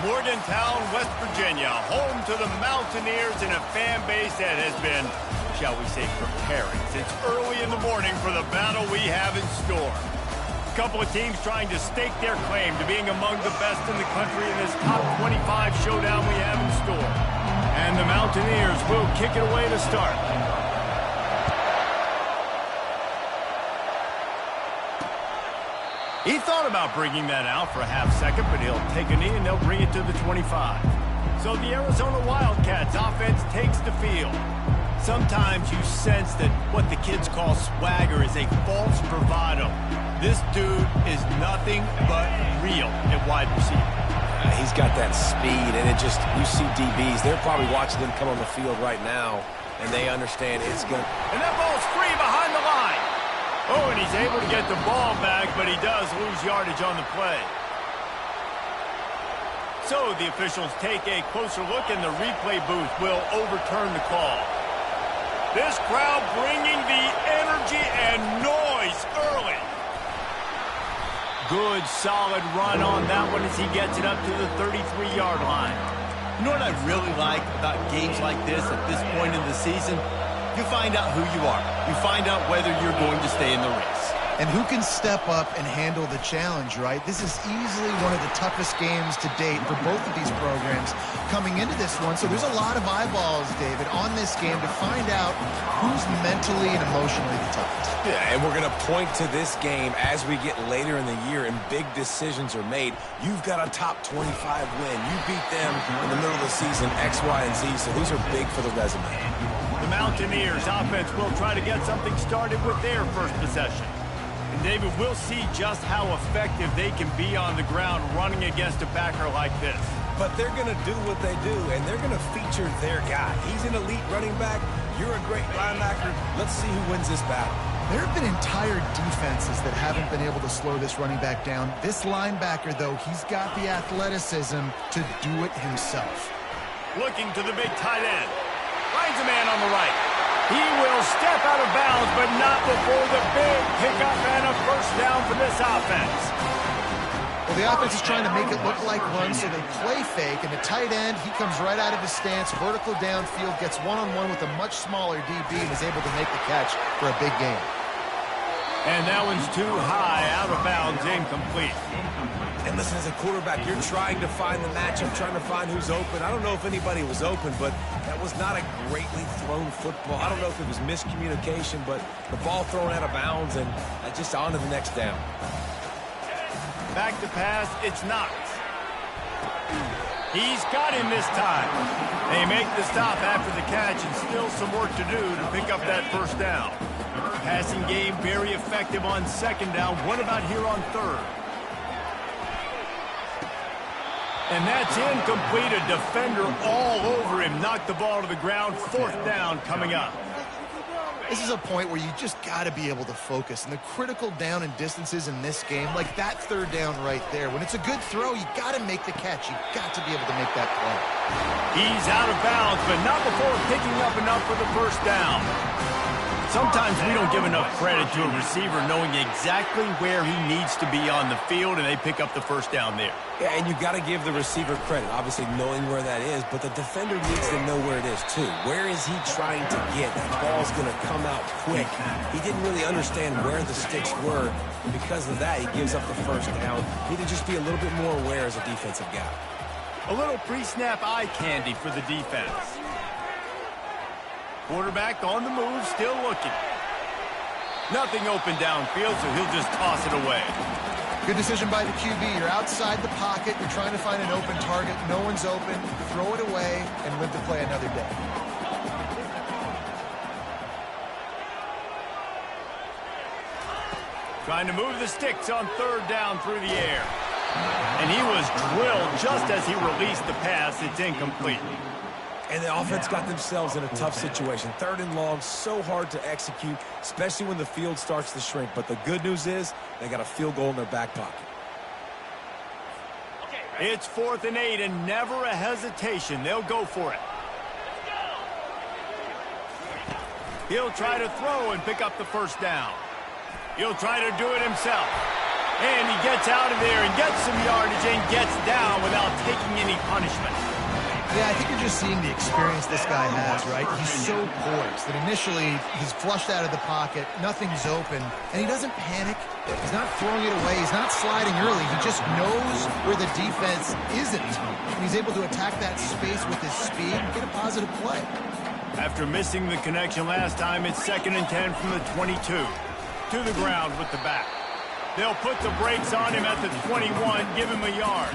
Morgantown, West Virginia, home to the Mountaineers and a fan base that has been, shall we say, preparing since early in the morning for the battle we have in store. A couple of teams trying to stake their claim to being among the best in the country in this top 25 showdown we have in store. And the Mountaineers will kick it away to start. He thought about bringing that out for a half second, but he'll take a knee and they'll bring it to the 25. So the Arizona Wildcats offense takes the field. Sometimes you sense that what the kids call swagger is a false bravado. This dude is nothing but real at wide receiver. He's got that speed, and it just, you see DBs, they're probably watching him come on the field right now, and they understand it's good. And that ball's free behind the line. Oh, and he's able to get the ball back, but he does lose yardage on the play. So the officials take a closer look, and the replay booth will overturn the call. This crowd bringing the energy and noise early. Good, solid run on that one as he gets it up to the 33-yard line. You know what I really like about games like this at this point in the season? You find out who you are. You find out whether you're going to stay in the race. And who can step up and handle the challenge, right? This is easily one of the toughest games to date for both of these programs coming into this one. So there's a lot of eyeballs, David, on this game to find out who's mentally and emotionally the toughest. Yeah, and we're going to point to this game as we get later in the year and big decisions are made. You've got a top 25 win. You beat them in the middle of the season, X, Y, and Z, so these are big for the resume. The Mountaineers offense will try to get something started with their first possession. And David, we'll see just how effective they can be on the ground running against a backer like this. But they're going to do what they do, and they're going to feature their guy. He's an elite running back. You're a great linebacker. Let's see who wins this battle. There have been entire defenses that haven't been able to slow this running back down. This linebacker, though, he's got the athleticism to do it himself. Looking to the big tight end. Finds a man on the right. He will step out of bounds, but not before the big pickup and a first down for this offense. Well, the offense is trying to make it look like run, so they play fake, and the tight end, he comes right out of his stance, vertical downfield, gets one-on-one with a much smaller DB, and is able to make the catch for a big gain. And that one's too high, out of bounds, incomplete. And listen, as a quarterback, you're trying to find the matchup, trying to find who's open. I don't know if anybody was open, but that was not a greatly thrown football. I don't know if it was miscommunication, but the ball thrown out of bounds and just on to the next down. Back to pass, it's Knox. He's got him this time. They make the stop after the catch and still some work to do to pick up that first down. Passing game very effective on second down. What about here on third? And that's incomplete. A defender all over him. Knocked the ball to the ground. Fourth down coming up. This is a point where you just got to be able to focus. And the critical down and distances in this game, like that third down right there, when it's a good throw, you got to make the catch. You got to be able to make that play. He's out of bounds, but not before picking up enough for the first down. Sometimes we don't give enough credit to a receiver knowing exactly where he needs to be on the field, and they pick up the first down there. Yeah, and you got to give the receiver credit, obviously knowing where that is, but the defender needs to know where it is too. Where is he trying to get? That ball's going to come out quick. He didn't really understand where the sticks were, and because of that, he gives up the first down. Need to just be a little bit more aware as a defensive guy. A little pre-snap eye candy for the defense. Quarterback on the move, still looking. Nothing open downfield, so he'll just toss it away. Good decision by the QB. You're outside the pocket. You're trying to find an open target. No one's open. Throw it away and live to play another day. Trying to move the sticks on third down through the air. And he was drilled just as he released the pass. It's incomplete. And the offense got themselves in a tough situation. Third and long, so hard to execute, especially when the field starts to shrink. But the good news is they got a field goal in their back pocket. It's 4th and 8 and never a hesitation. They'll go for it. He'll try to throw and pick up the first down. He'll try to do it himself. And he gets out of there and gets some yardage and gets down without taking any punishment. Yeah, I think you're just seeing the experience this guy has, right? He's so poised that initially he's flushed out of the pocket, nothing's open, and he doesn't panic. He's not throwing it away. He's not sliding early. He just knows where the defense isn't. And he's able to attack that space with his speed and get a positive play. After missing the connection last time, it's 2nd and 10 from the 22. To the ground with the back. They'll put the brakes on him at the 21, give him a yard.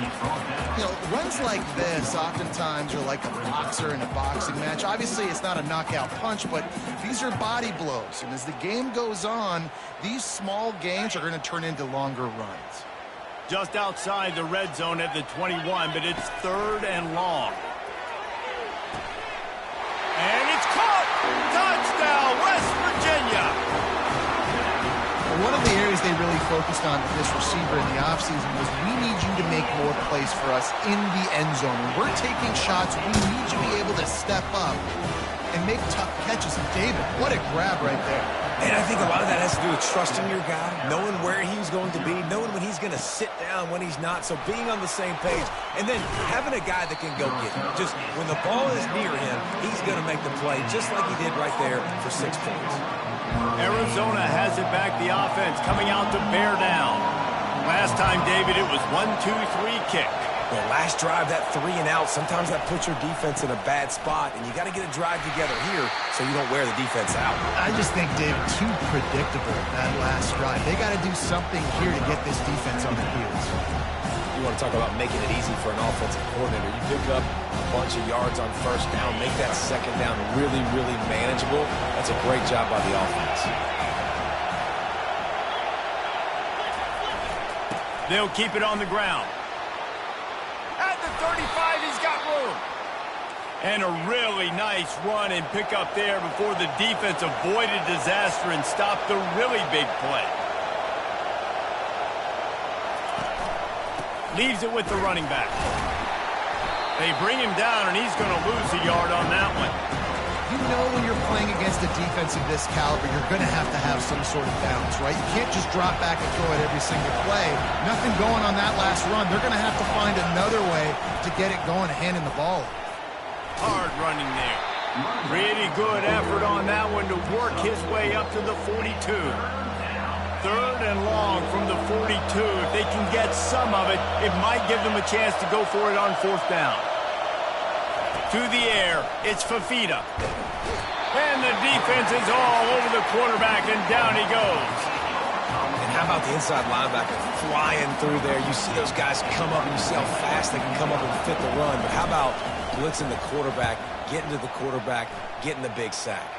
You know, runs like this oftentimes are like a boxer in a boxing match. Obviously, it's not a knockout punch, but these are body blows. And as the game goes on, these small gains are going to turn into longer runs. Just outside the red zone at the 21, but it's 3rd and long. And it's caught! Touchdown, West Virginia! One of the areas they really focused on with this receiver in the offseason was we need you to make more plays for us in the end zone. When we're taking shots, we need you to be able to step up and make tough catches. And David, what a grab right there. And I think a lot of that has to do with trusting your guy, knowing where he's going to be, knowing when he's going to sit down, when he's not. So being on the same page, and then having a guy that can go get it. Just when the ball is near him, he's going to make the play just like he did right there for 6 points. Arizona has it back, the offense coming out to bear down. Last time, David, it was 1-2-3 kick. Well, last drive, that 3 and out, sometimes that puts your defense in a bad spot, and you got to get a drive together here so you don't wear the defense out. I just think, David, too predictable, that last drive. They got to do something here to get this defense on their heels. You want to talk about making it easy for an offensive coordinator. You pick up a bunch of yards on 1st down, make that 2nd down really, really manageable. That's a great job by the offense. They'll keep it on the ground. At the 35, he's got room. And a really nice run and pick up there before the defense avoided disaster and stopped the really big play. Leaves it with the running back. They bring him down, and he's going to lose a yard on that one. You know when you're playing against a defense of this caliber, you're going to have some sort of balance, right? You can't just drop back and throw it every single play. Nothing going on that last run. They're going to have to find another way to get it going, handing the ball. Hard running there. Pretty good effort on that one to work his way up to the 42. 3rd and long from the 42. If they can get some of it, it might give them a chance to go for it on 4th down. To the air, it's Fafita. And the defense is all over the quarterback, and down he goes. And how about the inside linebacker flying through there? You see those guys come up, and you see how fast they can come up and fit the run. But how about blitzing the quarterback, getting to the quarterback, getting the big sack?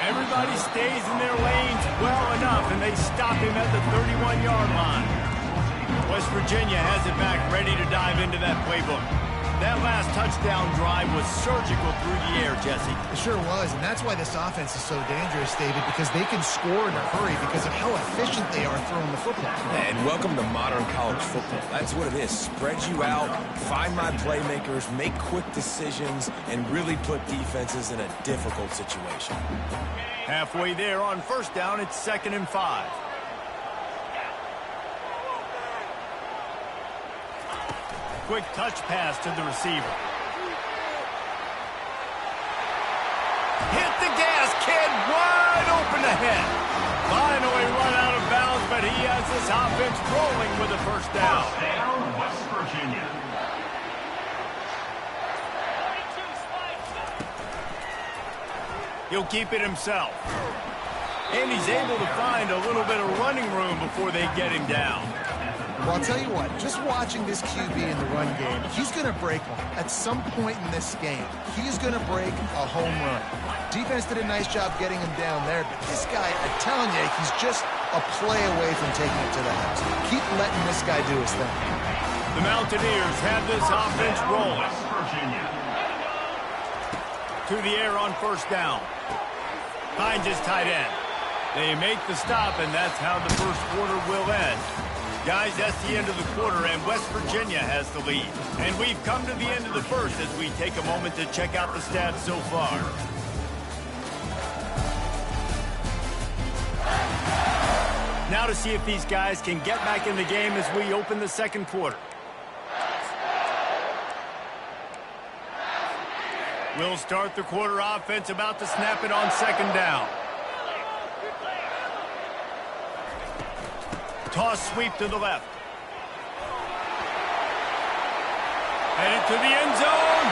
Everybody stays in their lanes well enough, and they stop him at the 31-yard line. West Virginia has it back, ready to dive into that playbook. That last touchdown drive was surgical through the air, Jesse. It sure was, and that's why this offense is so dangerous, David, because they can score in a hurry because of how efficient they are throwing the football. And welcome to modern college football. That's what it is. Spread you out, find my playmakers, make quick decisions, and really put defenses in a difficult situation. Halfway there on 1st down, it's 2nd and 5. Quick touch pass to the receiver. Hit the gas, kid, wide open ahead. Finally run out of bounds, but he has this offense rolling with a 1st down. First down, West Virginia. He'll keep it himself. And he's able to find a little bit of running room before they get him down. Well, I'll tell you what, just watching this QB in the run game, he's going to break one at some point in this game. He's going to break a home run. Defense did a nice job getting him down there, but this guy, I'm telling you, he's just a play away from taking it to the house. Keep letting this guy do his thing. The Mountaineers have this offense rolling. West Virginia. To the air on 1st down. Finds his tight end. They make the stop, and that's how the 1st quarter will end. Guys, that's the end of the quarter, and West Virginia has the lead. And we've come to the end of the 1st as we take a moment to check out the stats so far. Now to see if these guys can get back in the game as we open the second quarter. We'll start the quarter offense, about to snap it on second down. Toss sweep to the left. Headed to the end zone,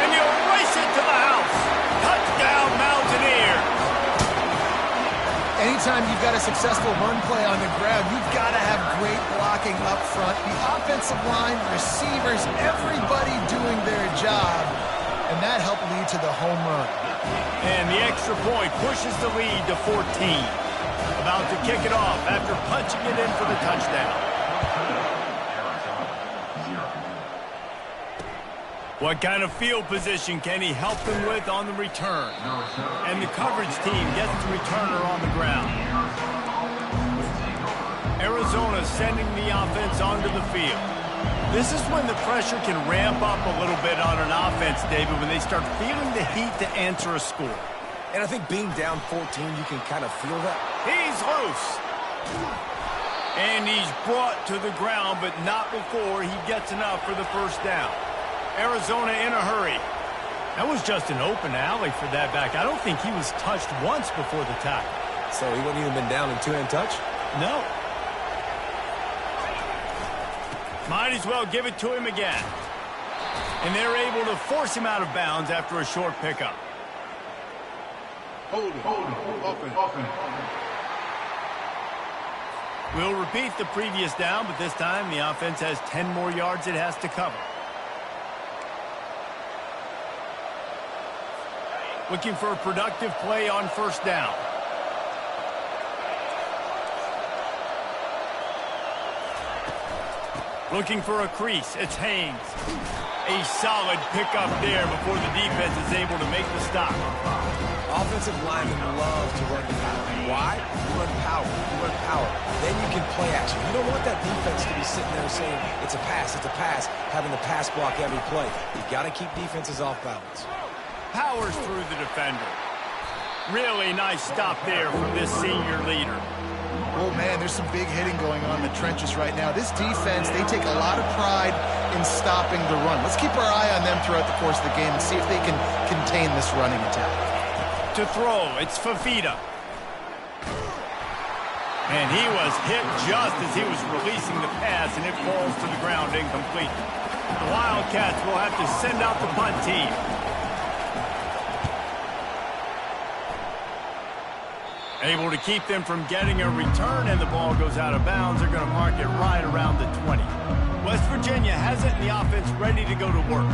and you'll race it to the house. Touchdown, Mountaineers. Anytime you've got a successful run play on the ground, you've got to have great blocking up front. The offensive line, receivers, everybody doing their job, and that helped lead to the home run. And the extra point pushes the lead to 14. About to kick it off after punching it in for the touchdown. What kind of field position can he help them with on the return? And the coverage team gets the returner on the ground. Arizona sending the offense onto the field. This is when the pressure can ramp up a little bit on an offense, David, when they start feeling the heat to answer a score. And I think being down 14, you can kind of feel that. He's loose. And he's brought to the ground, but not before he gets enough for the first down. Arizona in a hurry. That was just an open alley for that back. I don't think he was touched once before the tackle. So he wouldn't even been down in two-hand touch? No. Might as well give it to him again. And they're able to force him out of bounds after a short pickup. Hold it. We'll repeat the previous down, but this time the offense has 10 more yards it has to cover. Looking for a productive play on first down. Looking for a crease. It's Haynes. A solid pickup there before the defense is able to make the stop. Offensive linemen love to run power. Why? You run power. You run power. Then you can play action. You don't want that defense to be sitting there saying, it's a pass, having the pass block every play. You've got to keep defenses off balance. Powers through the defender. Really nice stop there from this senior leader. Oh, man, there's some big hitting going on in the trenches right now. This defense, they take a lot of pride in stopping the run. Let's keep our eye on them throughout the course of the game and see if they can contain this running attack. To throw, it's Fafita. And he was hit just as he was releasing the pass, and it falls to the ground incomplete. The Wildcats will have to send out the punt team. Able to keep them from getting a return, and the ball goes out of bounds. They're going to mark it right around the 20. West Virginia has it in the offense ready to go to work.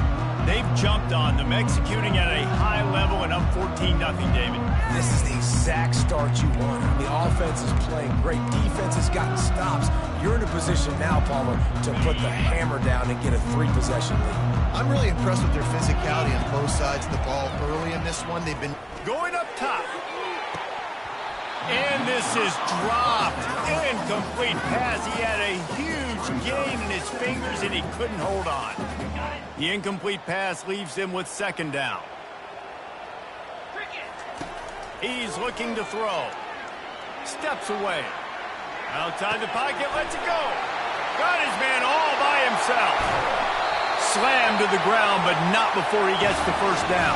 They've jumped on them, executing at a high level and up 14-0, David. This is the exact start you want. The offense is playing great. Defense has gotten stops. You're in a position now, Palmer, to put the hammer down and get a 3-possession lead. I'm really impressed with their physicality on both sides of the ball early in this one. They've been going up top. And this is dropped. Incomplete pass. He had a huge gain in his fingers, and he couldn't hold on. The incomplete pass leaves him with second down. He's looking to throw. Steps away. Outside the pocket, lets it go. Got his man all by himself. Slammed to the ground, but not before he gets the first down.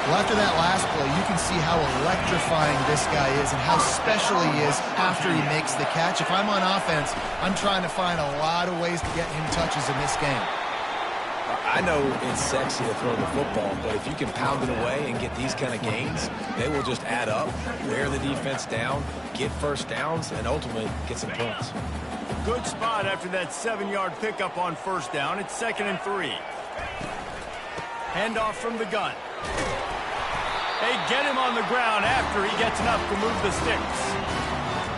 Well, after that last play, you can see how electrifying this guy is and how special he is after he makes the catch. If I'm on offense, I'm trying to find a lot of ways to get him touches in this game. I know it's sexy to throw the football, but if you can pound it away and get these kind of gains, they will just add up, wear the defense down, get first downs, and ultimately get some points. Good spot after that 7-yard pickup on first down. It's 2nd and 3. Handoff from the gun. They get him on the ground after he gets enough to move the sticks.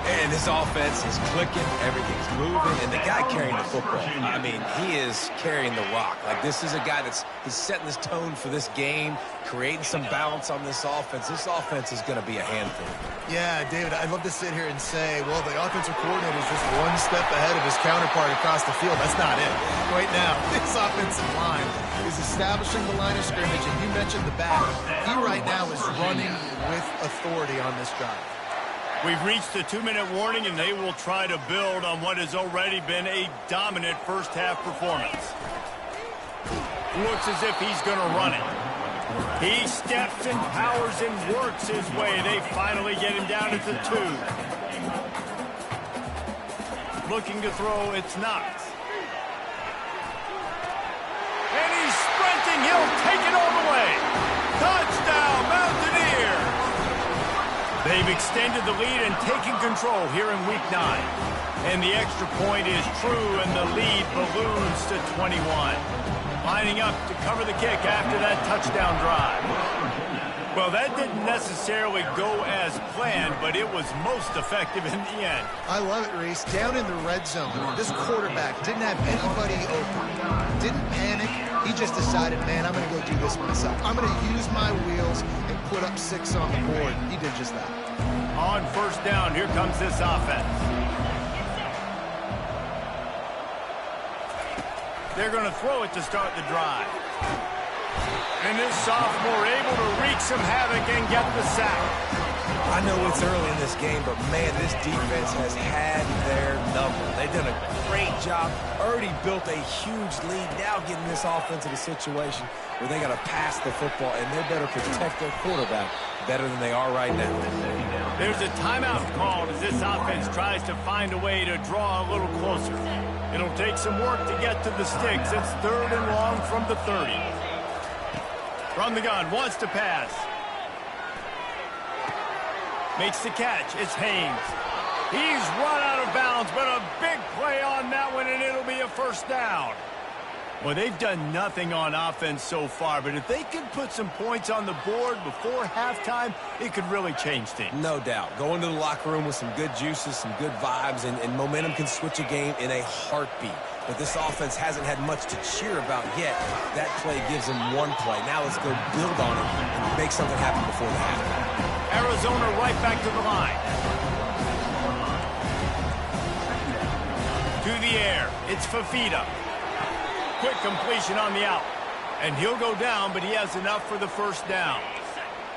And this offense is clicking, everything's moving, and the guy carrying the football, I mean, he is carrying the rock. Like, this is a guy he's setting this tone for this game, creating some balance on this offense. This offense is going to be a handful. Yeah, David, I'd love to sit here and say, well, the offensive coordinator is just one step ahead of his counterpart across the field. That's not it. Right now, this offensive line is establishing the line of scrimmage, and you mentioned the back. He right now is running with authority on this drive. We've reached the 2-minute warning, and they will try to build on what has already been a dominant first-half performance. Looks as if he's going to run it. He steps and powers and works his way. They finally get him down at the 2. Looking to throw, it's Knox. And he's sprinting. He'll take it all the way. Touchdown, Mountaineers! They've extended the lead and taken control here in Week 9. And the extra point is true, and the lead balloons to 21. Lining up to cover the kick after that touchdown drive. Well, that didn't necessarily go as planned, but it was most effective in the end. I love it, Reese. Down in the red zone, this quarterback didn't have anybody open. Didn't panic. He just decided, man, I'm going to go do this myself. I'm going to use my wheels and put up 6 on the board. He did just that. On first down, here comes this offense. They're going to throw it to start the drive. And this sophomore able to wreak some havoc and get the sack. I know it's early in this game, but, man, this defense has had their number. They've done a great job, already built a huge lead, now getting this offense in a situation where they got to pass the football, and they better protect their quarterback better than they are right now. There's a timeout called as this offense tries to find a way to draw a little closer. It'll take some work to get to the sticks. It's 3rd and long from the 30. From the gun, wants to pass. Makes the catch. It's Haynes. He's run out of bounds, but a big play on that one, and it'll be a first down. Well, they've done nothing on offense so far, but if they could put some points on the board before halftime, it could really change things. No doubt. Go into the locker room with some good juices, some good vibes, and momentum can switch a game in a heartbeat. But this offense hasn't had much to cheer about yet. That play gives them one play. Now let's go build on it and make something happen before the half. Arizona right back to the line. To the air. It's Fafita. Quick completion on the out. And he'll go down, but he has enough for the first down.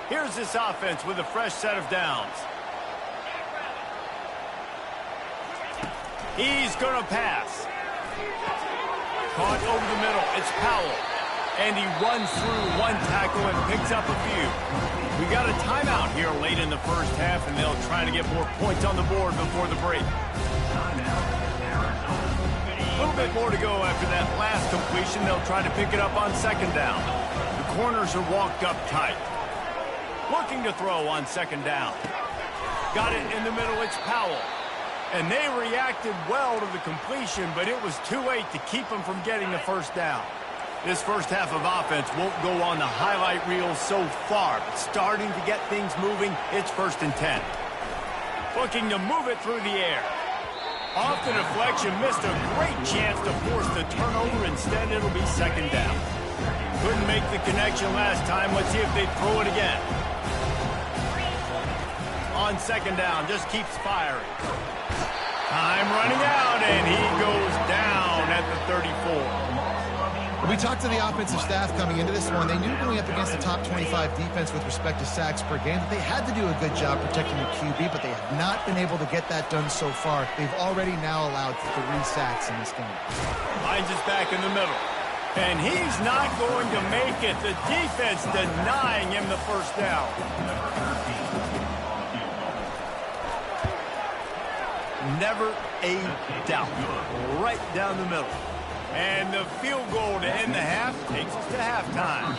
Here's this offense with a fresh set of downs. He's going to pass. Caught over the middle. It's Powell. And he runs through one tackle and picks up a few. We got a timeout here late in the first half, and they'll try to get more points on the board before the break. A little bit more to go after that last completion. They'll try to pick it up on second down. The corners are walked up tight. Looking to throw on second down. Got it in the middle. It's Powell. And they reacted well to the completion, but it was too late to keep them from getting the first down. This first half of offense won't go on the highlight reel so far, but starting to get things moving, it's 1st and 10. Looking to move it through the air. Off the deflection, missed a great chance to force the turnover. Instead, it'll be second down. Couldn't make the connection last time. Let's see if they throw it again. On second down, just keeps firing. Time running out, and he goes down at the 34. We talked to the offensive staff coming into this one. They knew going up against the top 25 defense with respect to sacks per game that they had to do a good job protecting the QB, but they have not been able to get that done so far. They've already now allowed 3 sacks in this game. Hines is back in the middle. And he's not going to make it. The defense denying him the first down. Never a doubt. Right down the middle. And the field goal to end the half takes us to halftime.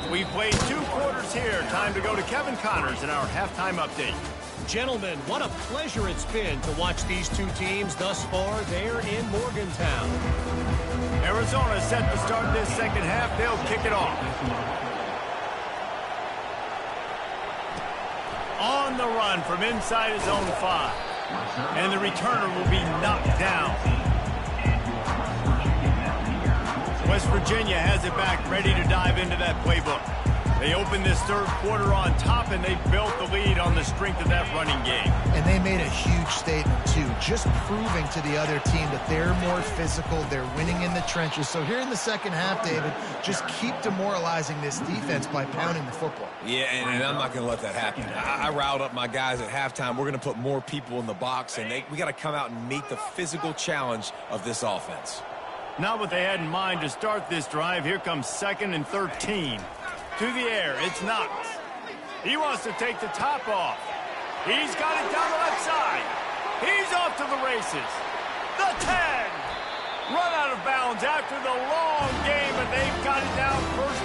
We've played 2 quarters here. Time to go to Kevin Connors in our halftime update. Gentlemen, what a pleasure it's been to watch these 2 teams thus far there in Morgantown. Arizona set to start this second half. They'll kick it off. On the run from inside his own 5. And the returner will be knocked down. West Virginia has it back, ready to dive into that playbook. They They opened this third quarter on top, and they built the lead on the strength of that running game. And they made a huge statement, too, just proving to the other team that they're more physical, they're winning in the trenches. So here in the second half, David, just keep demoralizing this defense by pounding the football. Yeah, and I'm not going to let that happen. I riled up my guys at halftime. We're going to put more people in the box, and we got to come out and meet the physical challenge of this offense. Not what they had in mind to start this drive. Here comes 2nd and 13. To the air, it's Knox. He wants to take the top off. He's got it down the left side. He's off to the races. The 10. Run out of bounds after the long game, and they've got it down first.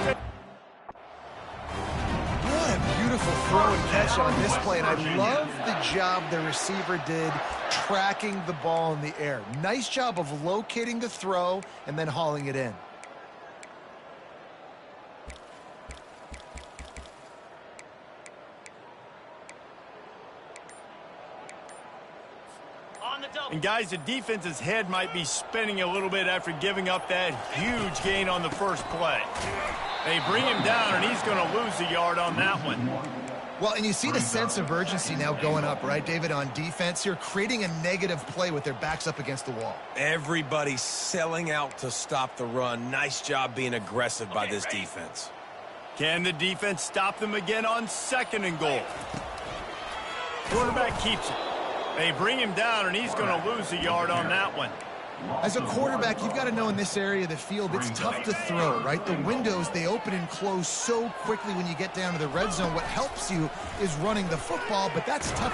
What a beautiful throw and catch on this play, and I love the job the receiver did tracking the ball in the air. Nice job of locating the throw and then hauling it in. And guys, the defense's head might be spinning a little bit after giving up that huge gain on the first play. They bring him down, and he's going to lose a yard on that one. Well, and you see the sense of urgency now going up, right, David, on defense here, creating a negative play with their backs up against the wall. Everybody's selling out to stop the run. Nice job being aggressive by this defense. Can the defense stop them again on 2nd and goal? Quarterback keeps it. They bring him down, and he's going to lose a yard on that one. As a quarterback, you've got to know in this area of the field, it's tough to throw, right? The windows, they open and close so quickly when you get down to the red zone. What helps you is running the football, but that's tough.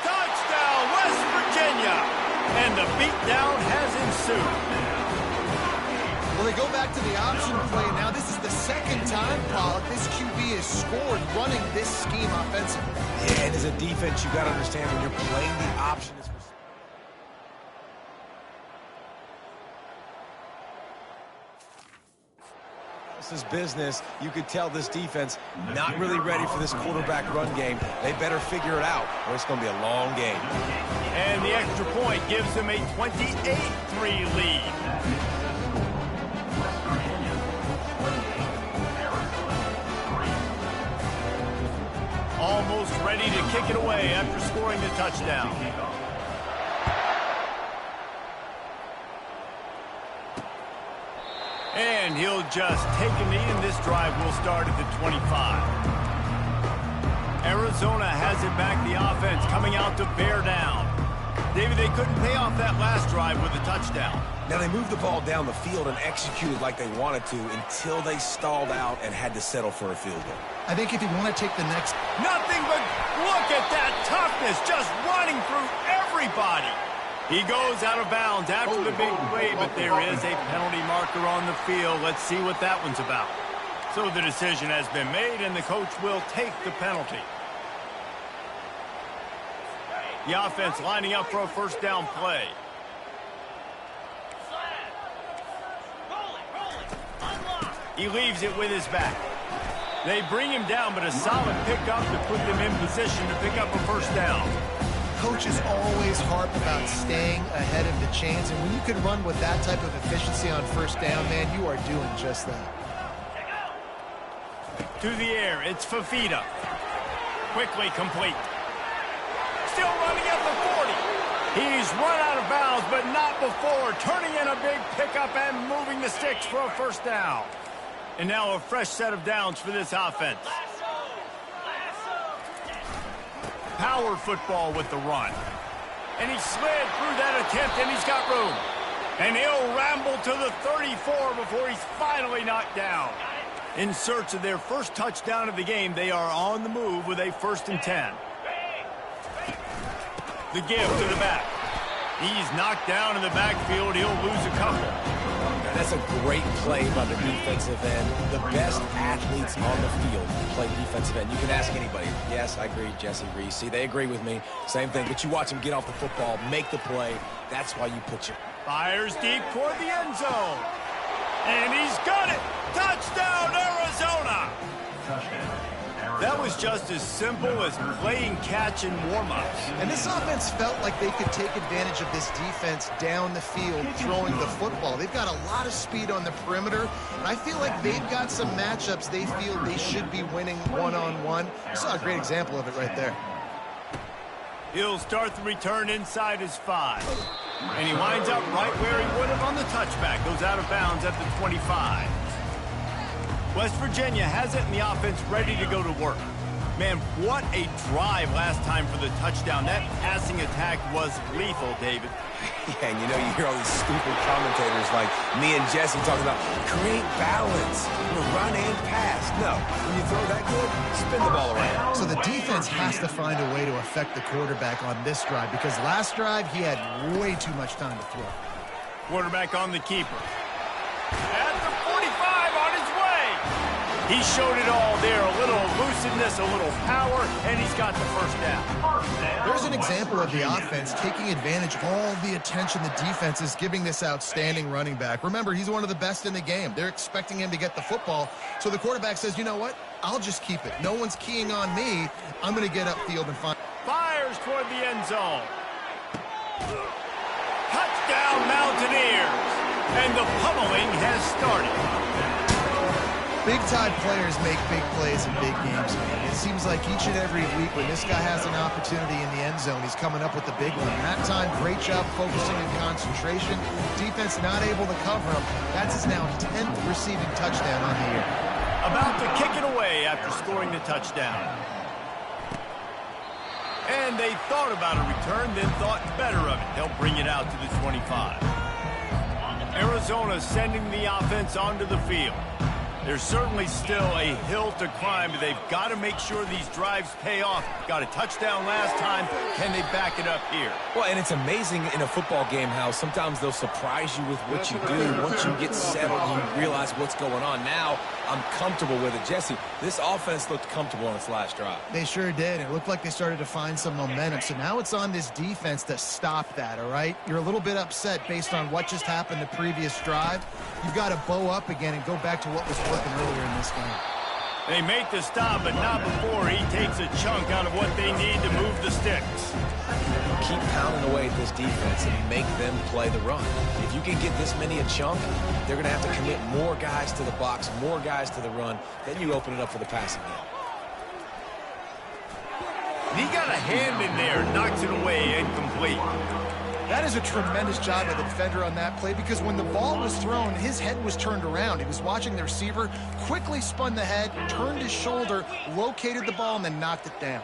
Touchdown, West Virginia! And the beatdown has ensued. Well, they go back to the option play. Now, this is the second time, Pollock, this QB has scored running this scheme offensively. Yeah, and as a defense, you got to understand when you're playing the option. This is business. You could tell this defense not really ready for this quarterback run game. They better figure it out, or it's going to be a long game. And the extra point gives them a 28-3 lead. Almost ready to kick it away after scoring the touchdown. And he'll just take a knee, and this drive will start at the 25. Arizona has it back, the offense coming out to bear down. David, they couldn't pay off that last drive with a touchdown. Now, they moved the ball down the field and executed like they wanted to until they stalled out and had to settle for a field goal. I think if you want to take the next... Nothing but look at that toughness, just running through everybody. He goes out of bounds after the big play, but there is a penalty marker on the field. Let's see what that one's about. So the decision has been made, and the coach will take the penalty. The offense lining up for a first down play. He leaves it with his back. They bring him down, but a solid pickup to put them in position to pick up a first down. Coaches always harp about staying ahead of the chains, and when you can run with that type of efficiency on first down, man, you are doing just that. To the air, it's Fafita. Quickly complete. Still running at the 40. He's run out of bounds, but not before turning in a big pickup and moving the sticks for a first down. And now a fresh set of downs for this offense. Power football with the run. And he slid through that attempt, and he's got room. And he'll ramble to the 34 before he's finally knocked down. In search of their first touchdown of the game, they are on the move with a 1st and 10. The give to the back. He's knocked down in the backfield. He'll lose a couple. That's a great play by the defensive end. The best athletes on the field play defensive end. You can ask anybody. Yes, I agree, Jesse Reese. See, they agree with me. Same thing. But you watch them get off the football, make the play. That's why you put your... Fires deep toward the end zone. And he's got it. Touchdown, Arizona. That was just as simple as playing catch in warm-ups. And this offense felt like they could take advantage of this defense down the field throwing the football. They've got a lot of speed on the perimeter, and I feel like they've got some matchups they feel they should be winning one-on-one. You saw a great example of it right there. He'll start the return inside his 5. And he winds up right where he would have on the touchback. Goes out of bounds at the 25. West Virginia has it in the offense ready to go to work. Man, what a drive last time for the touchdown. That passing attack was lethal, David. Yeah, and you know, you hear all these stupid commentators like me and Jesse talking about create balance, run and pass. No, when you throw that good, spin the ball around. So the defense has to find a way to affect the quarterback on this drive because last drive he had way too much time to throw. Quarterback on the keeper. At the 45 on his way. He showed it all there. A little elusiveness, a little power, and he's got the first down. There's an example of the offense taking advantage of all the attention the defense is giving this outstanding running back. Remember, he's one of the best in the game. They're expecting him to get the football. So the quarterback says, you know what? I'll just keep it. No one's keying on me. I'm going to get upfield and find. Fires toward the end zone. Touchdown, Mountaineers. And the pummeling has started. Big-time players make big plays in big games, man. It seems like each and every week when this guy has an opportunity in the end zone, he's coming up with the big one. That time, great job focusing and concentration. Defense not able to cover him. That's his now 10th receiving touchdown on the year. About to kick it away after scoring the touchdown. And they thought about a return, then thought better of it. They'll bring it out to the 25. Arizona sending the offense onto the field. There's certainly still a hill to climb, but they've got to make sure these drives pay off. Got a touchdown last time. Can they back it up here? Well, and it's amazing in a football game how sometimes they'll surprise you with what you do. Once you get settled, you realize what's going on. Now, I'm comfortable with it. Jesse, this offense looked comfortable on its last drive. They sure did. It looked like they started to find some momentum. So now it's on this defense to stop that, all right? You're a little bit upset based on what just happened the previous drive. You've got to bow up again and go back to what was working earlier in this game. They make the stop, but not before he takes a chunk out of what they need to move the sticks. Keep pounding away at this defense and make them play the run. If you can get this many a chunk, they're going to have to commit more guys to the box, more guys to the run. Then you open it up for the passing game. He got a hand in there, knocks it away, incomplete. That is a tremendous job of the defender on that play because when the ball was thrown, his head was turned around. He was watching the receiver, quickly spun the head, turned his shoulder, located the ball, and then knocked it down.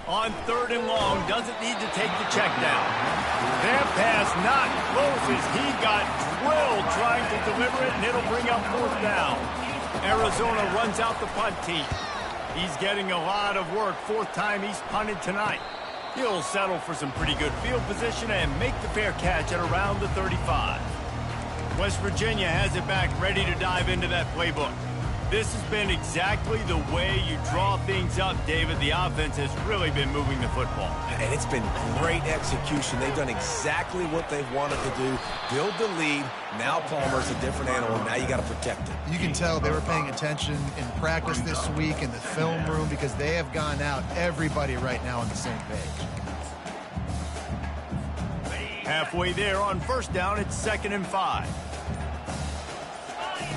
On 3rd and long, doesn't need to take the check down. That pass not close as he got drilled trying to deliver it, and it'll bring up 4th down. Arizona runs out the punt team. He's getting a lot of work. 4th time he's punted tonight. He'll settle for some pretty good field position and make the fair catch at around the 35. West Virginia has it back, ready to dive into that playbook. This has been exactly the way you draw things up, David. The offense has really been moving the football. And it's been great execution. They've done exactly what they've wanted to do. Build the lead. Now Palmer's a different animal. Now you got to protect it. You can tell they were paying attention in practice this week in the film room because they have gone out, everybody right now on the same page. Halfway there on 1st down, it's 2nd and 5.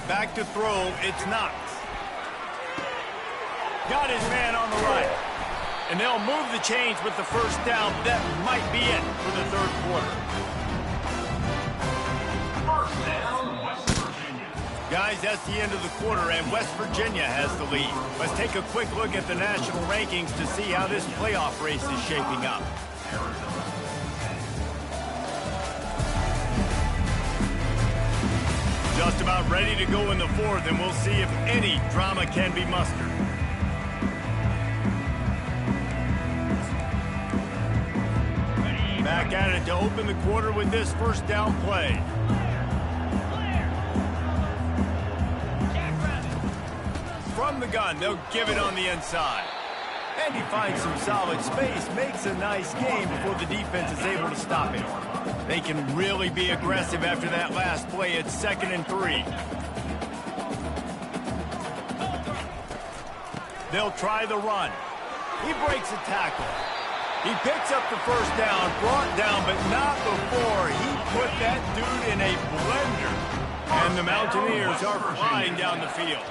Back to throw, it's Knox. Got his man on the right. And they'll move the chains with the 1st down. That might be it for the 3rd quarter. 1st down, West Virginia. Guys, that's the end of the quarter, and West Virginia has the lead. Let's take a quick look at the national rankings to see how this playoff race is shaping up. Just about ready to go in the 4th, and we'll see if any drama can be mustered. Back at it to open the quarter with this 1st down play. From the gun, they'll give it on the inside. And he finds some solid space, makes a nice game before the defense is able to stop him. They can really be aggressive after that last play. It's 2nd and 3. They'll try the run. He breaks a tackle. He picks up the first down, brought down, but not before he put that dude in a blender. And the Mountaineers are flying down the field.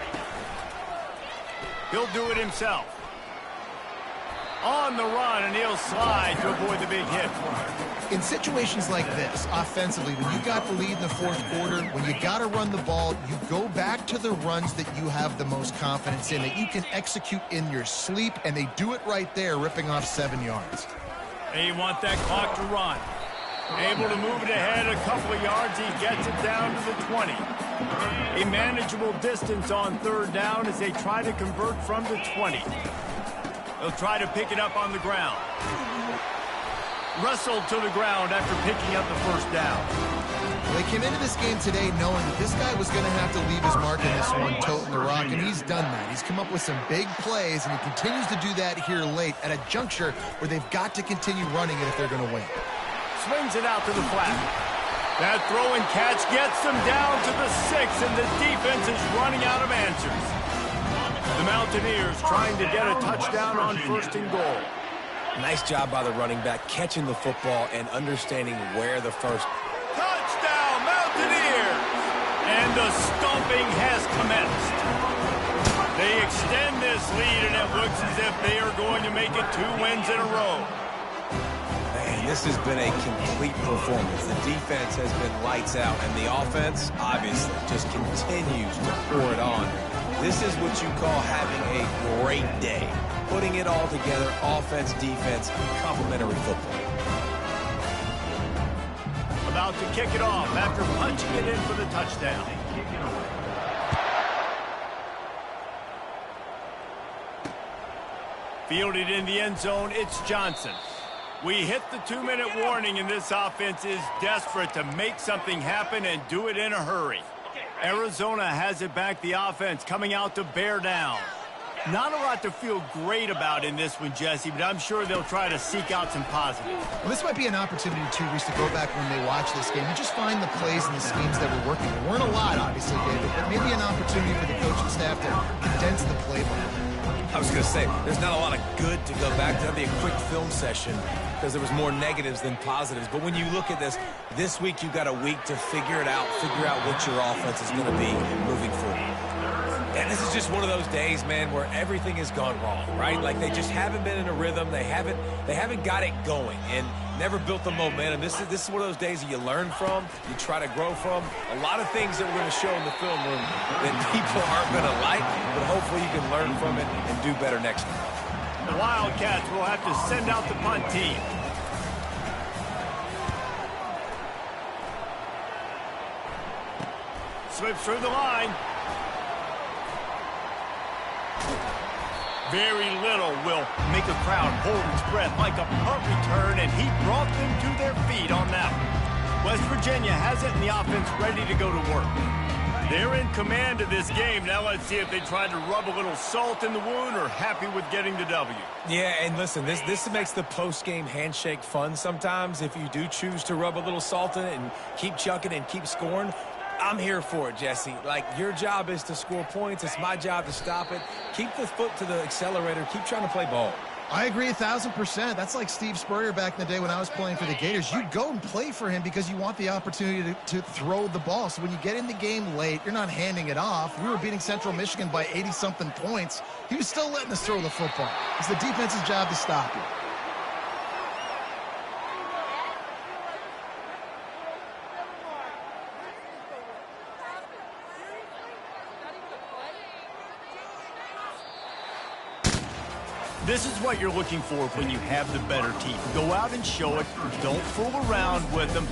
He'll do it himself. On the run, and he'll slide to avoid the big hit. In situations like this, offensively, when you got the lead in the fourth quarter, when you got to run the ball, you go back to the runs that you have the most confidence in, that you can execute in your sleep, and they do it right there, ripping off 7 yards. They want that clock to run. Able to move it ahead a couple of yards. He gets it down to the 20. A manageable distance on third down as they try to convert from the 20. They'll try to pick it up on the ground. Wrestled to the ground after picking up the first down. Well, they came into this game today knowing that this guy was going to have to leave his mark in this one, toting the rock, and he's done that. He's come up with some big plays, and he continues to do that here late at a juncture where they've got to continue running it if they're going to win. Swings it out to the flat. That throw and catch gets them down to the 6, and the defense is running out of answers. The Mountaineers trying to get a touchdown on 1st and goal. Nice job by the running back catching the football and understanding where the first. Touchdown, Mountaineers! And the stomping has commenced. They extend this lead, and it looks as if they are going to make it 2 wins in a row. Man, this has been a complete performance. The defense has been lights out, and the offense, obviously, just continues to pour it on. This is what you call having a great day. Putting it all together, offense, defense, complementary football. About to kick it off after punching it in for the touchdown. Fielded in the end zone, it's Johnson. We hit the 2-minute warning, and this offense is desperate to make something happen and do it in a hurry. Arizona has it back, the offense coming out to bear down. Not a lot to feel great about in this one, Jesse, but I'm sure they'll try to seek out some positives. Well, this might be an opportunity, too, Reese, to go back when they watch this game and just find the plays and the schemes that were working. There weren't a lot, obviously, David, but maybe an opportunity for the coaching staff to condense the playbook. I was going to say, there's not a lot of good to go back to. That'd be a quick film session because there was more negatives than positives. But when you look at this week, you've got a week to figure it out, figure out what your offense is going to be moving forward. And this is just one of those days, man, where everything has gone wrong, right? Like they just haven't been in a rhythm. They haven't got it going and never built the momentum. This is one of those days that you learn from, you try to grow from. A lot of things that we're going to show in the film room that people aren't going to like, but hopefully you can learn from it and do better next time. The Wildcats will have to send out the punt team. Slips through the line. Very little will make a crowd hold its breath like a punt return, and he brought them to their feet on that one. West Virginia has it, and the offense ready to go to work. They're in command of this game. Now let's see if they try to rub a little salt in the wound or happy with getting the W. Yeah, and listen, this makes the post-game handshake fun sometimes if you do choose to rub a little salt in it and keep chucking and keep scoring. I'm here for it, Jesse. Like, your job is to score points. It's my job to stop it. Keep the foot to the accelerator. Keep trying to play ball. I agree 1,000%. That's like Steve Spurrier back in the day when I was playing for the Gators. You go and play for him because you want the opportunity to throw the ball. So when you get in the game late, you're not handing it off. We were beating Central Michigan by 80-something points. He was still letting us throw the football. It's the defense's job to stop you. This is what you're looking for when you have the better team. Go out and show it. Don't fool around with them.